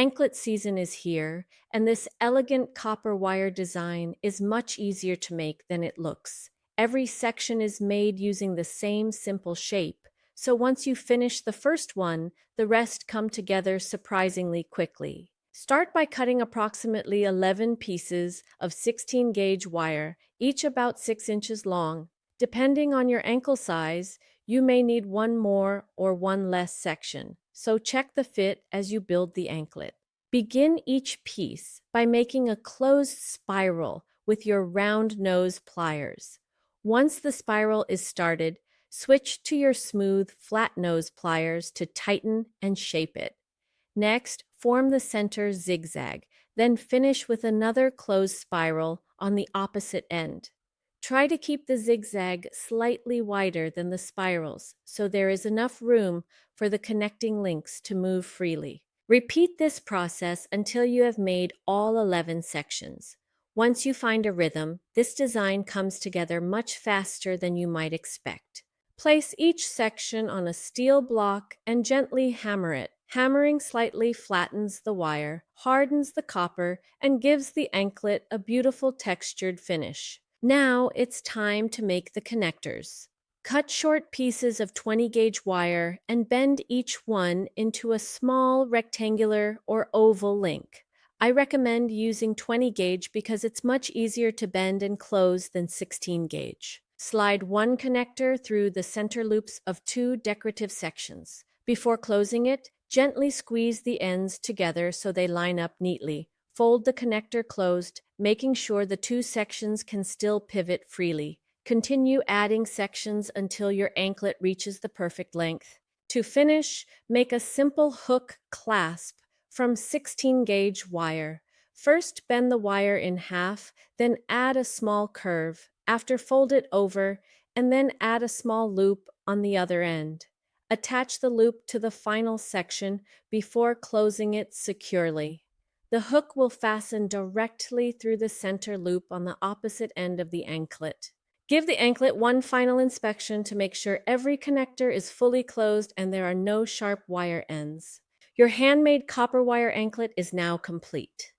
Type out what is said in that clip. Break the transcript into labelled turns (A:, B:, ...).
A: Anklet season is here, and this elegant copper wire design is much easier to make than it looks. Every section is made using the same simple shape, so once you finish the first one, the rest come together surprisingly quickly. Start by cutting approximately 11 pieces of 16-gauge wire, each about 6 inches long. Depending on your ankle size, you may need one more or one less section, so check the fit as you build the anklet. Begin each piece by making a closed spiral with your round nose pliers. Once the spiral is started, switch to your smooth, flat nose pliers to tighten and shape it. Next, form the center zigzag, then finish with another closed spiral on the opposite end. Try to keep the zigzag slightly wider than the spirals so there is enough room for the connecting links to move freely. Repeat this process until you have made all 11 sections. Once you find a rhythm, this design comes together much faster than you might expect. Place each section on a steel block and gently hammer it. Hammering slightly flattens the wire, hardens the copper, and gives the anklet a beautiful textured finish. Now it's time to make the connectors. Cut short pieces of 20-gauge wire and bend each one into a small rectangular or oval link. I recommend using 20-gauge because it's much easier to bend and close than 16-gauge. Slide one connector through the center loops of two decorative sections. Before closing it, gently squeeze the ends together so they line up neatly. Fold the connector closed, making sure the two sections can still pivot freely. Continue adding sections until your anklet reaches the perfect length. To finish, make a simple hook clasp from 16-gauge wire. First, bend the wire in half, then add a small curve. After, fold it over, and then add a small loop on the other end. Attach the loop to the final section before closing it securely. The hook will fasten directly through the center loop on the opposite end of the anklet. Give the anklet one final inspection to make sure every connector is fully closed and there are no sharp wire ends. Your handmade copper wire anklet is now complete.